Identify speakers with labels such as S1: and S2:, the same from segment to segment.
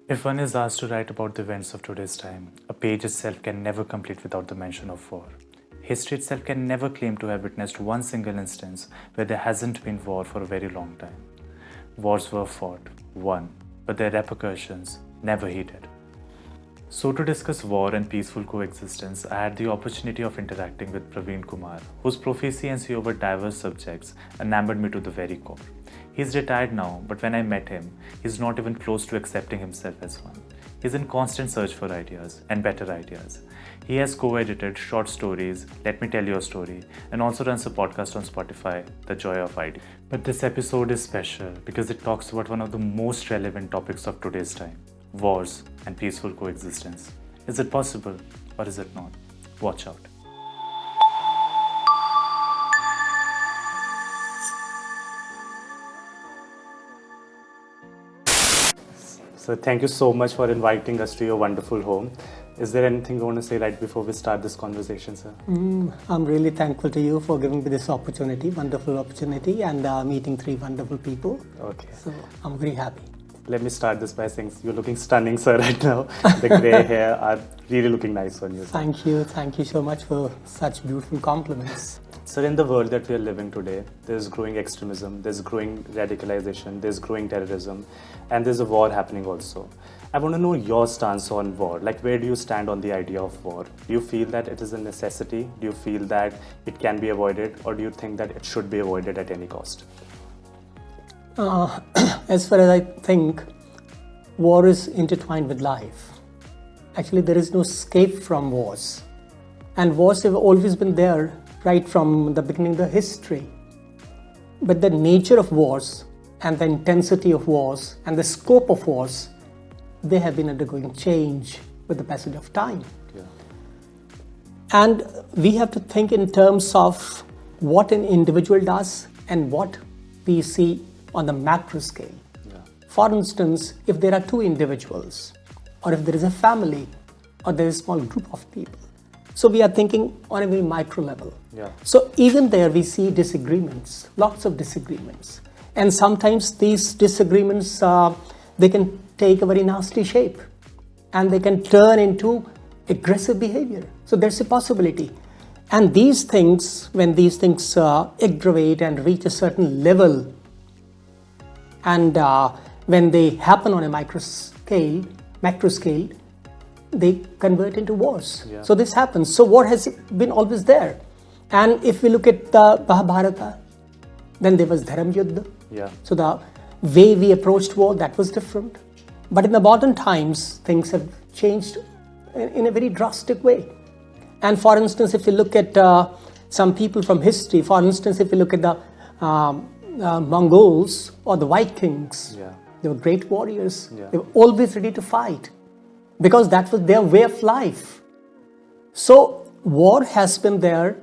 S1: If one is asked to write about the events of today's time, a page itself can never complete without the mention of war. History itself can never claim to have witnessed one single instance where there hasn't been war for a very long time. Wars were fought, won, but their repercussions never heeded. So to discuss war and peaceful coexistence, I had the opportunity of interacting with Praveen Kumar, whose proficiency over diverse subjects enamored me to the very core. He's retired now, but when I met him, he's not even close to accepting himself as one. He's in constant search for ideas and better ideas. He has co-edited short stories, Let Me Tell You a Story, and also runs a podcast on Spotify, The Joy of Ideas. But this episode is special because it talks about one of the most relevant topics of today's time, wars and peaceful coexistence. Is it possible or is it not? Watch out. So thank you so much for inviting us to your wonderful home. Is there anything you want to say right before we start this conversation, sir?
S2: I'm really thankful to you for giving me this opportunity, wonderful opportunity, and meeting three wonderful people.
S1: Okay.
S2: So I'm very happy.
S1: Let me start this by saying you're looking stunning, sir, right now. The grey hair are really looking nice on you, sir.
S2: Thank you so much for such beautiful compliments.
S1: Sir, in the world that we are living today, there's growing extremism, there's growing radicalization, there's growing terrorism, and there's a war happening also. I want to know your stance on war. Like, where do you stand on the idea of war? Do you feel that it is a necessity? Do you feel that it can be avoided? Or do you think that it should be avoided at any cost?
S2: As far as I think, war is intertwined with life. Actually, there is no escape from wars. And wars have always been there right from the beginning of the history. But the nature of wars and the intensity of wars and the scope of wars, they have been undergoing change with the passage of time.
S1: Yeah.
S2: And we have to think in terms of what an individual does and what we see on the macro scale.
S1: Yeah.
S2: For instance, if there are two individuals, or if there is a family, or there is a small group of people, so we are thinking on a very micro level.
S1: Yeah.
S2: So even there we see disagreements, lots of disagreements. And sometimes these disagreements, they can take a very nasty shape and they can turn into aggressive behavior. So there's a possibility. And these things, when these things aggravate and reach a certain level, and when they happen on a macro scale, they convert into wars.
S1: Yeah.
S2: So this happens. So war has been always there. And if we look at the Mahabharata, then there was Dharam Yuddha.
S1: Yeah.
S2: So the way we approached war, that was different. But in the modern times, things have changed in a very drastic way. And for instance, if you look at some people from history, for instance, if you look at the Mongols or the Vikings,
S1: Yeah.
S2: they were great warriors.
S1: Yeah.
S2: They were always ready to fight because that was their way of life. So war has been there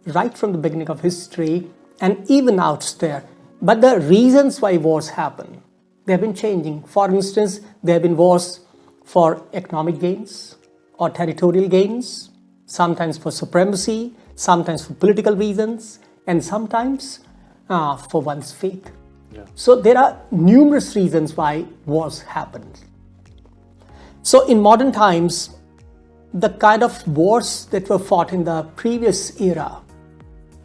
S2: right from the beginning of history and even out there. But the reasons why wars happen, they have been changing. For instance, there have been wars for economic gains or territorial gains, sometimes for supremacy, sometimes for political reasons, and sometimes for one's faith.
S1: Yeah.
S2: So there are numerous reasons why wars happen. So in modern times, the kind of wars that were fought in the previous era,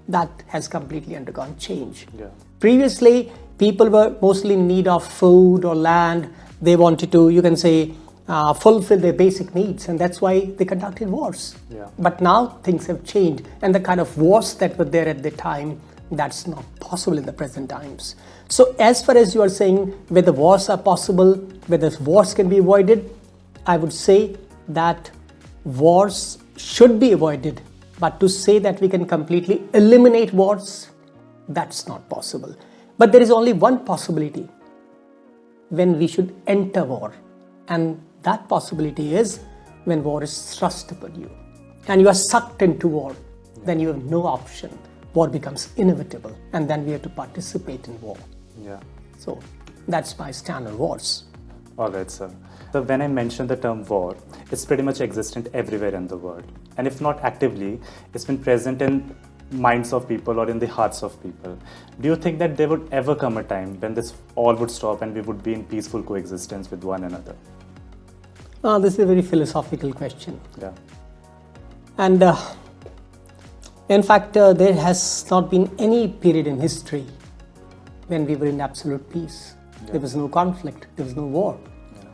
S2: that has completely undergone change.
S1: Yeah.
S2: Previously, people were mostly in need of food or land. They wanted to, you can say, fulfill their basic needs, and that's why they conducted wars.
S1: Yeah.
S2: But now things have changed, and the kind of wars that were there at the time, that's not possible in the present times. So as far as you are saying whether wars are possible, whether wars can be avoided, I would say that wars should be avoided. But to say that we can completely eliminate wars, that's not possible. But there is only one possibility when we should enter war. And that possibility is when war is thrust upon you and you are sucked into war, then you have no option. War becomes inevitable and then we have to participate in war.
S1: Yeah.
S2: So that's my stand on wars.
S1: All right, sir. So when I mention the term war, it's pretty much existent everywhere in the world. And if not actively, it's been present in minds of people or in the hearts of people. Do you think that there would ever come a time when this all would stop and we would be in peaceful coexistence with one another?
S2: This is a very philosophical question.
S1: Yeah.
S2: And in fact, there has not been any period in history when we were in absolute peace.
S1: Yeah.
S2: There was no conflict, there was no war.
S1: Yeah.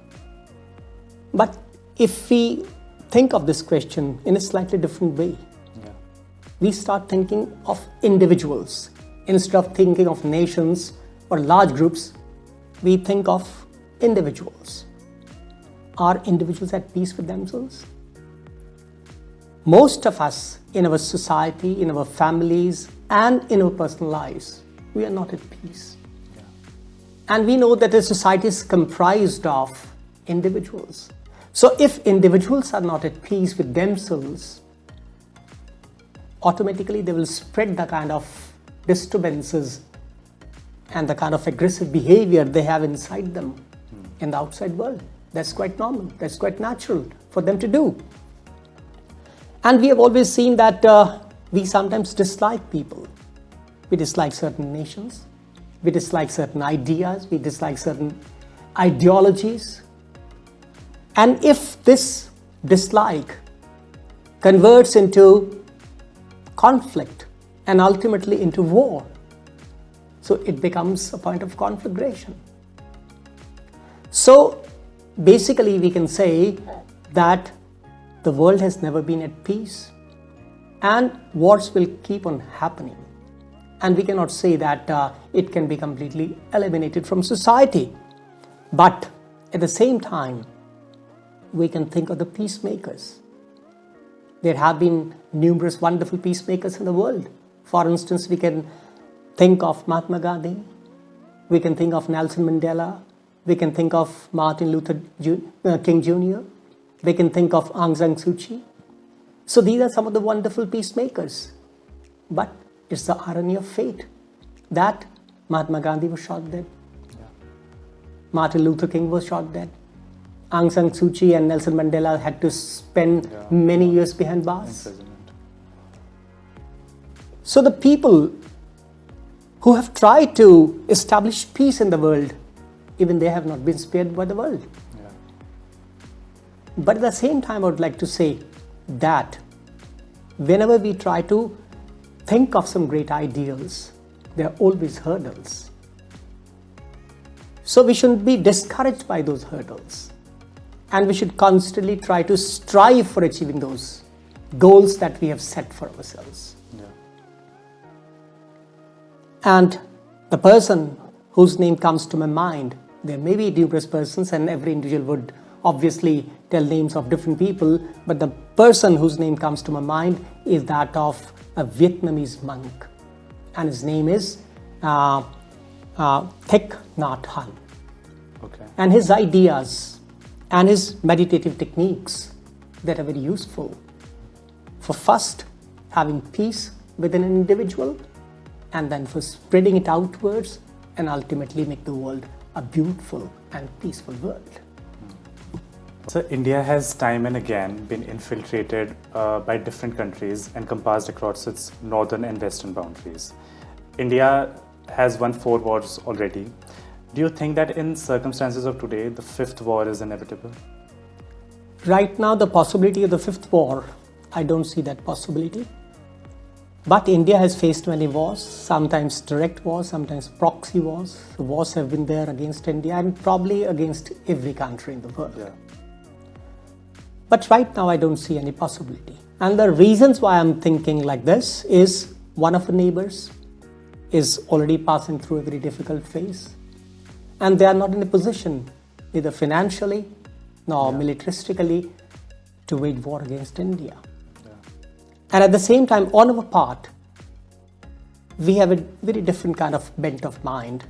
S2: But if we think of this question in a slightly different way,
S1: Yeah.
S2: we start thinking of individuals. Instead of thinking of nations or large groups, we think of individuals. Are individuals at peace with themselves? Most of us in our society, in our families, and in our personal lives, we are not at peace.
S1: Yeah.
S2: And we know that a society is comprised of individuals. So if individuals are not at peace with themselves, automatically they will spread the kind of disturbances and the kind of aggressive behavior they have inside them in the outside world. That's quite normal, that's quite natural for them to do. And we have always seen that we sometimes dislike people. We dislike certain nations, we dislike certain ideas, we dislike certain ideologies. And if this dislike converts into conflict and ultimately into war, so it becomes a point of conflagration. So basically we can say that the world has never been at peace and wars will keep on happening. And we cannot say that it can be completely eliminated from society. But at the same time, we can think of the peacemakers. There have been numerous wonderful peacemakers in the world. For instance, we can think of Mahatma Gandhi, we can think of Nelson Mandela, we can think of Martin Luther King Jr., we can think of Aung San Suu Kyi. So these are some of the wonderful peacemakers. But it's the irony of fate that Mahatma Gandhi was shot dead.
S1: Yeah.
S2: Martin Luther King was shot dead. Aung San Suu Kyi and Nelson Mandela had to spend many years behind bars.
S1: Imprisonment.
S2: So the people who have tried to establish peace in the world, even they have not been spared by the world.
S1: Yeah.
S2: But at the same time, I would like to say that whenever we try to think of some great ideals, there are always hurdles. So we shouldn't be discouraged by those hurdles. And we should constantly try to strive for achieving those goals that we have set for ourselves.
S1: Yeah.
S2: And the person whose name comes to my mind, there may be numerous persons and every individual would obviously tell names of different people, but the person whose name comes to my mind is that of a Vietnamese monk. And his name is Thich Nhat Hanh.
S1: Okay.
S2: And his ideas and his meditative techniques that are very useful for first having peace within an individual and then for spreading it outwards and ultimately make the world a beautiful and peaceful world.
S1: So India has time and again been infiltrated by different countries and compassed across its northern and western boundaries. India has won 4 wars already. Do you think that in circumstances of today, the 5th war is inevitable?
S2: Right now, the possibility of the 5th war, I don't see that possibility. But India has faced many wars, sometimes direct wars, sometimes proxy wars. The wars have been there against India and probably against every country in the world.
S1: Yeah.
S2: But right now, I don't see any possibility. And the reasons why I'm thinking like this is one of the neighbors is already passing through a very difficult phase. And they are not in a position, neither financially nor militaristically, to wage war against India.
S1: Yeah.
S2: And at the same time, on our part, we have a very different kind of bent of mind.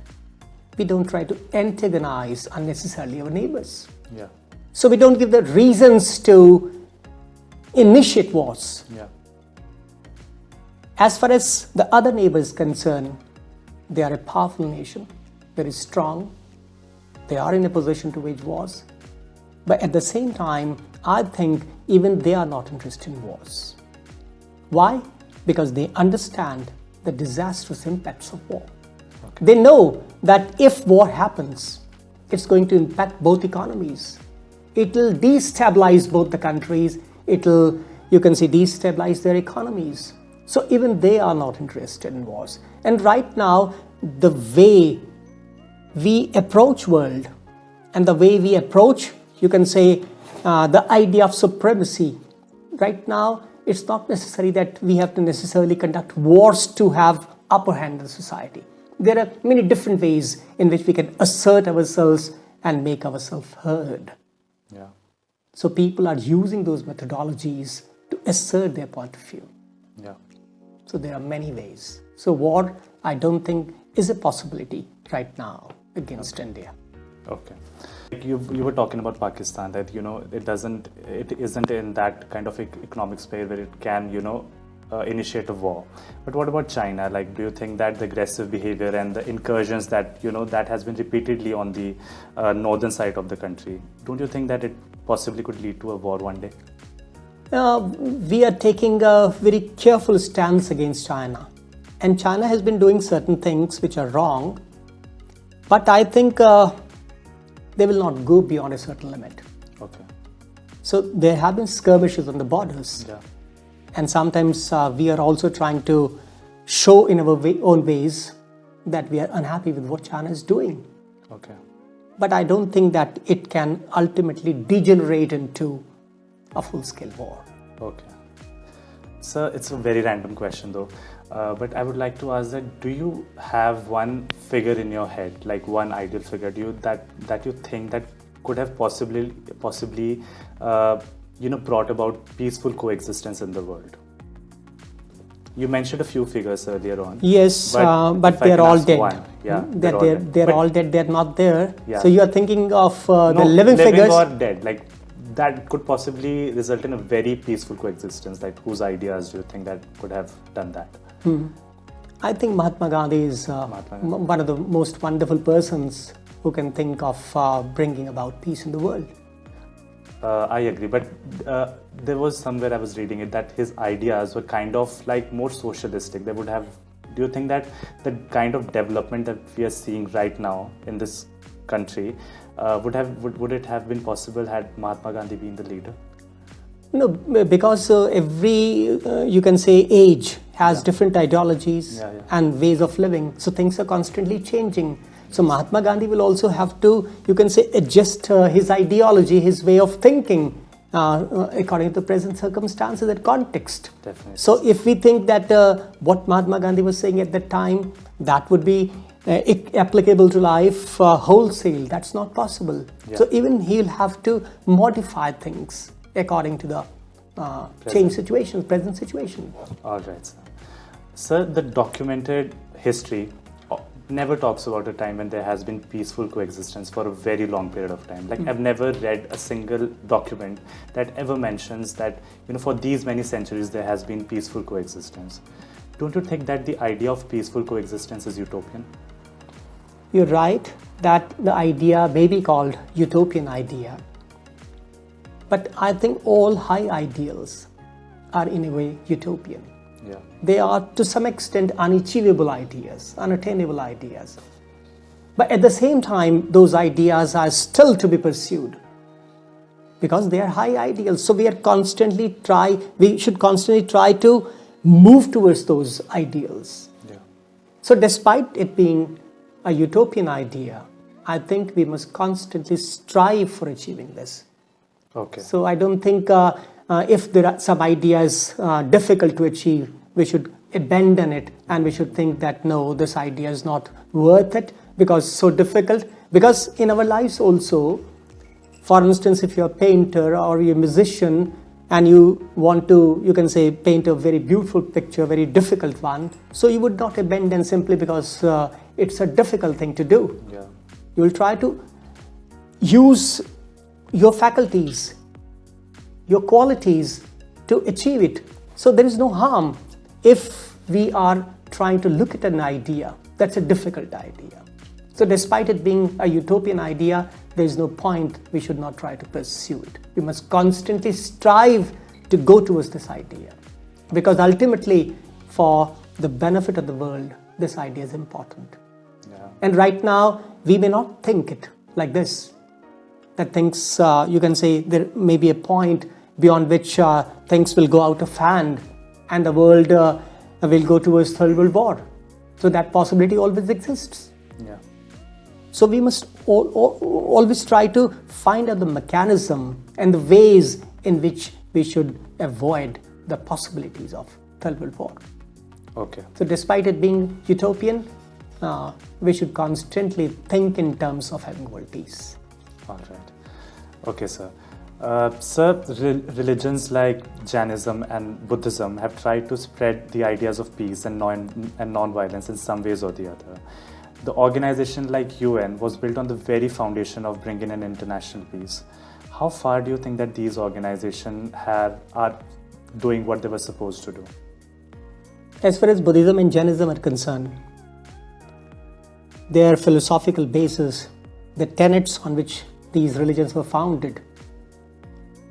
S2: We don't try to antagonize unnecessarily our neighbors.
S1: Yeah.
S2: So we don't give the reasons to initiate wars.
S1: Yeah.
S2: As far as the other neighbor is concerned, they are a powerful nation, very strong. They are in a position to wage wars. But at the same time, I think even they are not interested in wars. Why? Because they understand the disastrous impacts of war.
S1: Okay.
S2: They know that if war happens, it's going to impact both economies. it'll destabilize both the countries. It'll, you can say, destabilize their economies. So even they are not interested in wars. And right now, the way we approach world and the way we approach, you can say, the idea of supremacy, right now, it's not necessary that we have to necessarily conduct wars to have upper hand in society. There are many different ways in which we can assert ourselves and make ourselves heard.
S1: Yeah.
S2: So people are using those methodologies to assert their point of view.
S1: Yeah.
S2: So there are many ways. So war, I don't think, is a possibility right now against India.
S1: Okay. You were talking about Pakistan, that it isn't in that kind of economic sphere where it can initiate a war. But what about China? Like, do you think that the aggressive behavior and the incursions that that has been repeatedly on the northern side of the country, don't you think that it possibly could lead to a war one day?
S2: We are taking a very careful stance against China, and China has been doing certain things which are wrong, but I think they will not go beyond a certain limit.
S1: Okay.
S2: So there have been skirmishes on the borders.
S1: Yeah.
S2: And sometimes we are also trying to show in our own ways that we are unhappy with what China is doing.
S1: Okay.
S2: But I don't think that it can ultimately degenerate into a full-scale war.
S1: Okay. Sir, it's a very random question though, but I would like to ask that, do you have one figure in your head, like one ideal figure, that you think that could have possibly brought about peaceful coexistence in the world? You mentioned a few figures earlier on.
S2: Yes, but they're all dead.
S1: One, yeah,
S2: they're all dead. They're not there.
S1: Yeah.
S2: So you are thinking of the living figures.
S1: Living or dead, like that could possibly result in a very peaceful coexistence. Like, whose ideas do you think that could have done that?
S2: I think Mahatma Gandhi is one of the most wonderful persons who can think of bringing about peace in the world.
S1: I agree, but there was somewhere I was reading it that his ideas were kind of like more socialistic. They would have. Do you think that the kind of development that we are seeing right now in this country would it have been possible had Mahatma Gandhi been the leader?
S2: No, because every you can say age has different ideologies and ways of living. So things are constantly changing. So Mahatma Gandhi will also have to, you can say, adjust his ideology, his way of thinking according to the present circumstances and context.
S1: Definitely.
S2: So if we think that what Mahatma Gandhi was saying at that time, that would be applicable to life wholesale, that's not possible. Yeah. So even he'll have to modify things according to the changed situation, present situation.
S1: All right, sir. Sir, the documented history never talks about a time when there has been peaceful coexistence for a very long period of time. Like, I've never read a single document that ever mentions that, for these many centuries there has been peaceful coexistence. Don't you think that the idea of peaceful coexistence is utopian?
S2: You're right that the idea may be called utopian idea. But I think all high ideals are in a way utopian.
S1: Yeah.
S2: They are to some extent unachievable ideas, unattainable ideas. But at the same time, those ideas are still to be pursued because they are high ideals. So we should constantly try to move towards those ideals.
S1: Yeah.
S2: So despite it being a utopian idea, I think we must constantly strive for achieving this.
S1: Okay.
S2: So I don't think if there are some ideas difficult to achieve, we should abandon it and we should think that no, this idea is not worth it because it's so difficult. Because in our lives also, for instance, if you're a painter or you're a musician and you want to, you can say, paint a very beautiful picture, very difficult one, so you would not abandon simply because it's a difficult thing to do.
S1: Yeah.
S2: You will try to use your faculties, your qualities to achieve it. So there is no harm if we are trying to look at an idea that's a difficult idea. So despite it being a utopian idea, there is no point we should not try to pursue it. We must constantly strive to go towards this idea because ultimately for the benefit of the world, this idea is important.
S1: Yeah.
S2: And right now, we may not think it like this, that things, you can say there may be a point beyond which things will go out of hand and the world will go towards third world war. So that possibility always exists.
S1: Yeah.
S2: So we must always try to find out the mechanism and the ways in which we should avoid the possibilities of third world war.
S1: Okay.
S2: So despite it being utopian, we should constantly think in terms of having world peace.
S1: All right. Okay, sir. Sir, religions like Jainism and Buddhism have tried to spread the ideas of peace and non-violence in some ways or the other. The organization like UN was built on the very foundation of bringing in international peace. How far do you think that these organizations are doing what they were supposed to do?
S2: As far as Buddhism and Jainism are concerned, their philosophical basis, the tenets on which these religions were founded,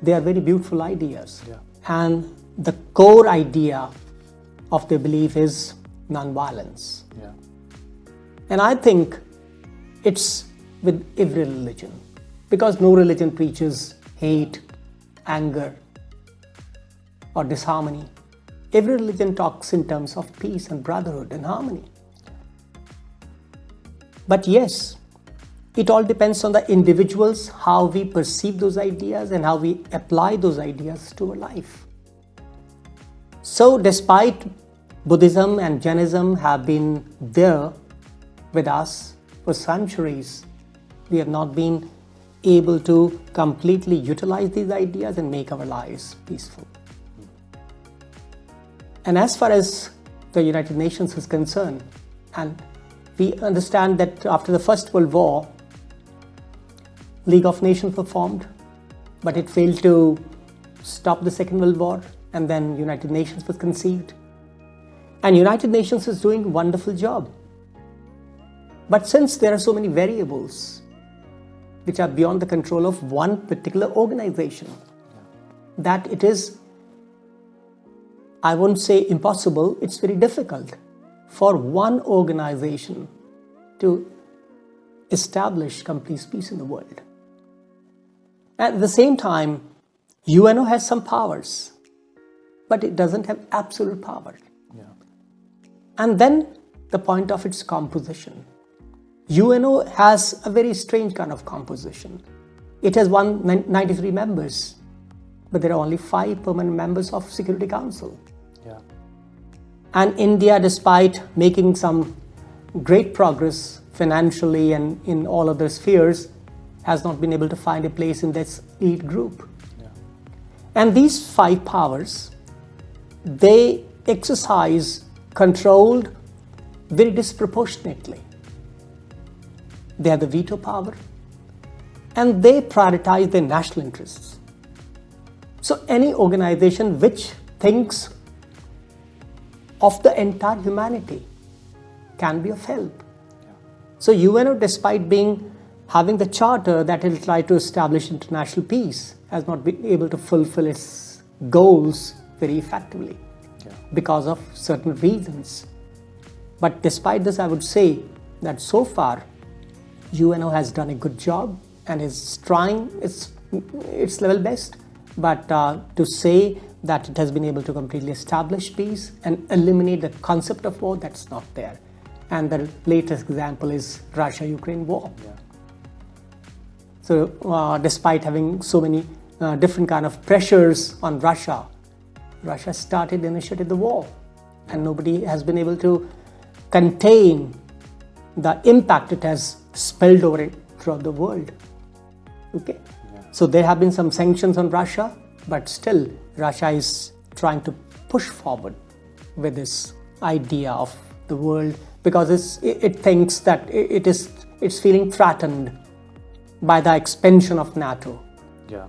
S2: they are very beautiful ideas.
S1: Yeah.
S2: And the core idea of their belief is non-violence.
S1: Yeah.
S2: And I think it's with every religion, because no religion preaches hate, anger, or disharmony. Every religion talks in terms of peace and brotherhood and harmony. But yes, it all depends on the individuals, how we perceive those ideas and how we apply those ideas to our life. So despite Buddhism and Jainism have been there with us for centuries, we have not been able to completely utilize these ideas and make our lives peaceful. And as far as the United Nations is concerned, and we understand that after the First World War, League of Nations were formed, but it failed to stop the Second World War, and then United Nations was conceived. And United Nations is doing a wonderful job. But since there are so many variables which are beyond the control of one particular organization, that it is, I won't say impossible, it's very difficult for one organization to establish complete peace in the world. At the same time, UNO has some powers, but it doesn't have absolute power.
S1: Yeah.
S2: And then the point of its composition. UNO has a very strange kind of composition. It has 193 members, but there are only 5 permanent members of Security Council.
S1: Yeah.
S2: And India, despite making some great progress financially and in all other spheres, has not been able to find a place in this elite group.
S1: Yeah.
S2: And these 5 powers, they exercise controlled very disproportionately. They have the veto power and they prioritize their national interests. So any organization which thinks of the entire humanity can be of help.
S1: Yeah.
S2: So UNO, despite having the charter that it will try to establish international peace, has not been able to fulfill its goals very effectively.
S1: Yeah.
S2: Because of certain reasons. But despite this, I would say that so far UNO has done a good job and is trying its level best. But to say that it has been able to completely establish peace and eliminate the concept of war, that's not there. And the latest example is Russia-Ukraine war.
S1: Yeah.
S2: So despite having so many different kind of pressures on Russia, Russia initiated the war, and nobody has been able to contain the impact it has spilled over it throughout the world. Okay.
S1: Yeah.
S2: So there have been some sanctions on Russia, but still Russia is trying to push forward with this idea of the world, because it thinks that it's feeling threatened by the expansion of NATO.
S1: Yeah.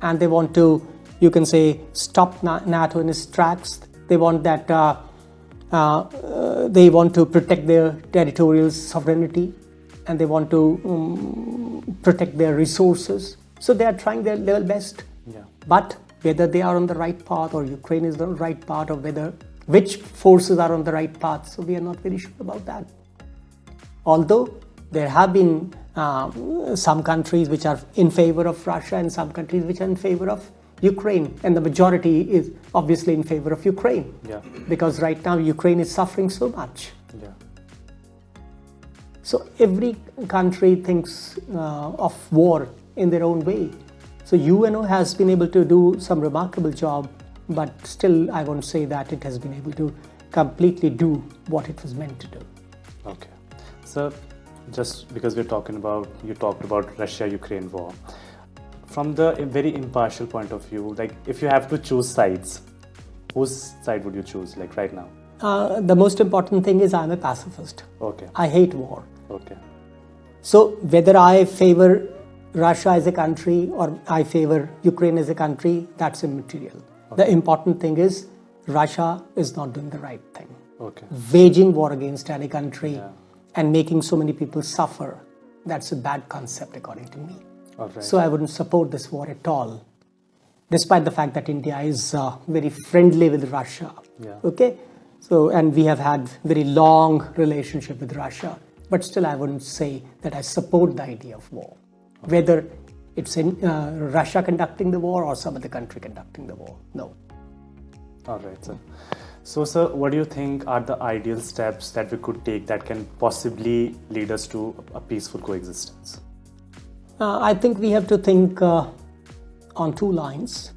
S2: And they want to, you can say, stop NATO in its tracks. They want that they want to protect their territorial sovereignty, and they want to protect their resources. So they are trying their level best.
S1: Yeah.
S2: But whether they are on the right path, or Ukraine is on the right path, or which forces are on the right path, so we are not very sure about that. Although there have been some countries which are in favor of Russia and some countries which are in favor of Ukraine. And the majority is obviously in favor of Ukraine.
S1: Yeah.
S2: Because right now Ukraine is suffering so much.
S1: Yeah.
S2: So every country thinks of war in their own way. So UNO has been able to do some remarkable job, but still I won't say that it has been able to completely do what it was meant to do.
S1: Okay. So just because you talked about Russia-Ukraine war, from the very impartial point of view, like if you have to choose sides, whose side would you choose, like right now?
S2: The most important thing is I'm a pacifist.
S1: Okay.
S2: I hate war.
S1: Okay.
S2: So whether I favor Russia as a country or I favor Ukraine as a country, that's immaterial.
S1: Okay.
S2: The important thing is Russia is not doing the right thing.
S1: Okay.
S2: Waging war against any country
S1: Yeah.
S2: and making so many people suffer, that's a bad concept according to me.
S1: All right.
S2: So I wouldn't support this war at all, despite the fact that India is very friendly with Russia.
S1: Yeah.
S2: Okay, so and we have had very long relationship with Russia, but still I wouldn't say that I support the idea of war, whether it's in Russia conducting the war or some other country conducting the war. No.
S1: All right, sir. So, sir, what do you think are the ideal steps that we could take that can possibly lead us to a peaceful coexistence?
S2: I think we have to think on two lines.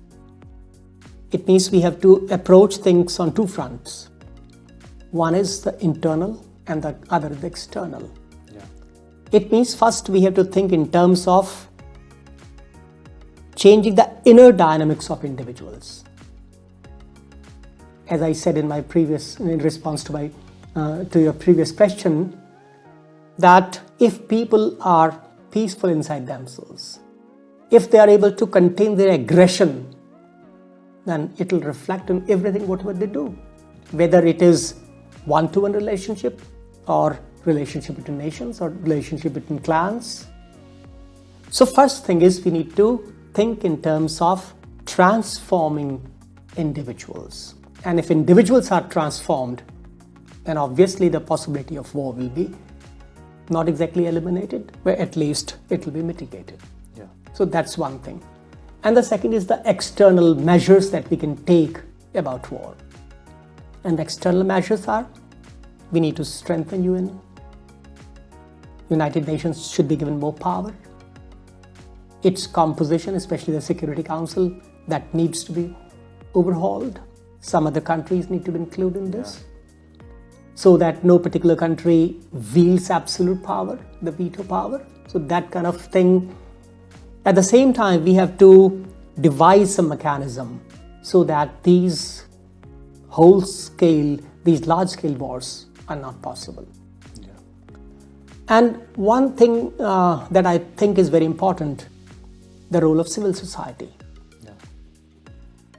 S2: It means we have to approach things on two fronts. One is the internal and the other the external.
S1: Yeah.
S2: It means first we have to think in terms of changing the inner dynamics of individuals. As I said in response to your previous question, that if people are peaceful inside themselves, if they are able to contain their aggression, then it will reflect on everything whatever they do, whether it is one-to-one relationship or relationship between nations or relationship between clans. So first thing is we need to think in terms of transforming individuals. And if individuals are transformed, then obviously the possibility of war will be not exactly eliminated, but at least it will be mitigated.
S1: Yeah.
S2: So that's one thing. And the second is the external measures that we can take about war. And the external measures are, we need to strengthen UN. United Nations should be given more power. Its composition, especially the Security Council, that needs to be overhauled. Some other countries need to be included in this, so that no particular country wields absolute power, the veto power. So that kind of thing. At the same time, we have to devise some mechanism so that these large-scale wars are not possible.
S1: Yeah.
S2: And one thing that I think is very important, the role of civil society.
S1: Yeah.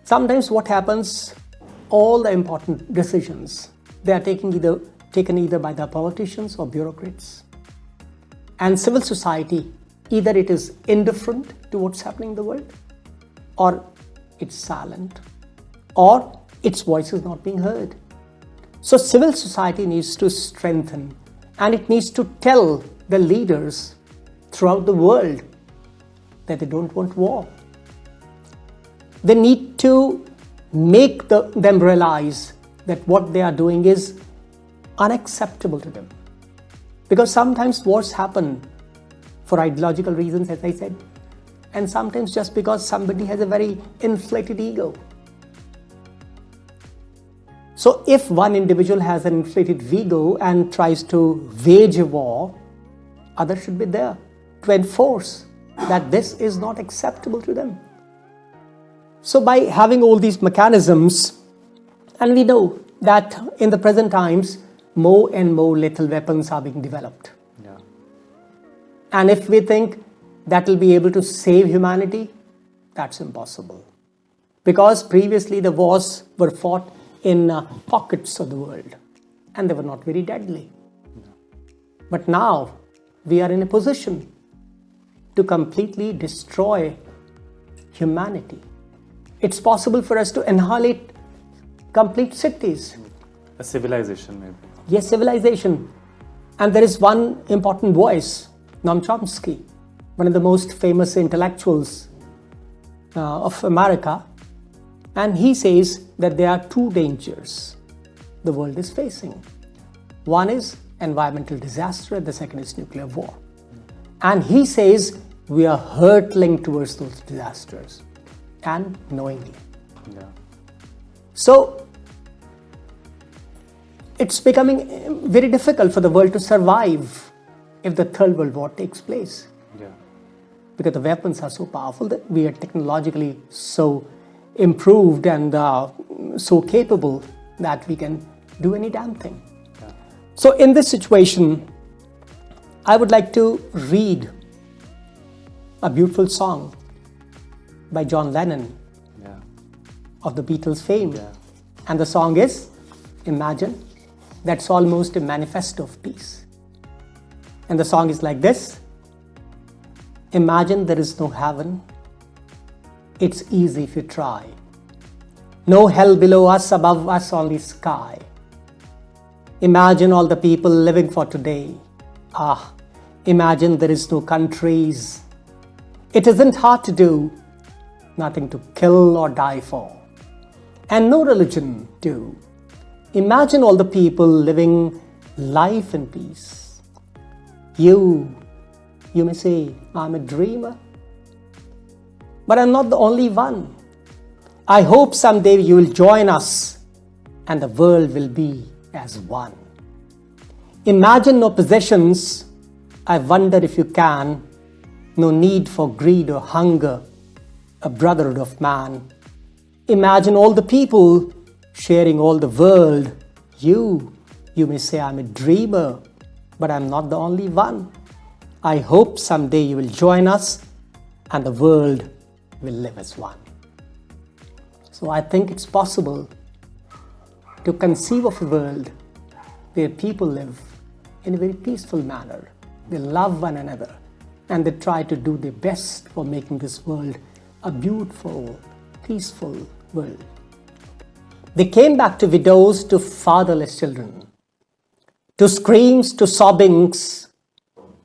S2: Sometimes what happens, all the important decisions, they are taken either by the politicians or bureaucrats. And civil society, either it is indifferent to what's happening in the world, or it's silent, or its voice is not being heard. So civil society needs to strengthen, and it needs to tell the leaders throughout the world that they don't want war. They need to make them realize that what they are doing is unacceptable to them. Because sometimes wars happen for ideological reasons, as I said, and sometimes just because somebody has a very inflated ego. So if one individual has an inflated ego and tries to wage a war, others should be there to enforce that this is not acceptable to them. So by having all these mechanisms, and we know that in the present times, more and more lethal weapons are being developed.
S1: Yeah.
S2: And if we think that will be able to save humanity, that's impossible. Because previously the wars were fought in pockets of the world, and they were not very deadly.
S1: Yeah.
S2: But now we are in a position to completely destroy humanity. It's possible for us to annihilate complete cities.
S1: A civilization, maybe.
S2: Yes, civilization. And there is one important voice Noam Chomsky, one of the most famous intellectuals of America, and he says that there are two dangers the world is facing. One is environmental disaster, and the second is nuclear war. And he says we are hurtling towards those disasters, and knowingly.
S1: Yeah.
S2: So it's becoming very difficult for the world to survive if the Third World War takes place.
S1: Yeah.
S2: Because the weapons are so powerful that we are technologically so improved and so capable that we can do any damn thing.
S1: Yeah.
S2: So in this situation, I would like to read a beautiful song by John Lennon
S1: Yeah.
S2: of the Beatles fame.
S1: Yeah.
S2: And the song is Imagine. That's almost a manifesto of peace. And the song is like this. Imagine there is no heaven. It's easy if you try. No hell below us, above us only sky. Imagine all the people living for today. Imagine there is no countries. It isn't hard to do. Nothing to kill or die for. And no religion too. Imagine all the people living life in peace. You may say, I'm a dreamer. But I'm not the only one. I hope someday you will join us and the world will be as one. Imagine no possessions. I wonder if you can. No need for greed or hunger. A brotherhood of man. Imagine all the people sharing all the world. You may say I'm a dreamer, but I'm not the only one. I hope someday you will join us and the world will live as one. So I think it's possible to conceive of a world where people live in a very peaceful manner. They love one another and they try to do their best for making this world a beautiful, peaceful world. They came back to widows, to fatherless children, to screams, to sobbings.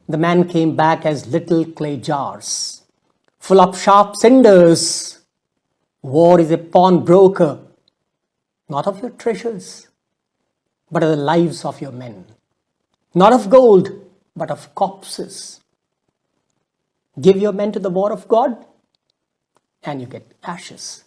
S2: The man came back as little clay jars, full of sharp cinders. War is a pawnbroker, not of your treasures, but of the lives of your men. Not of gold, but of corpses. Give your men to the war of God, and you get ashes.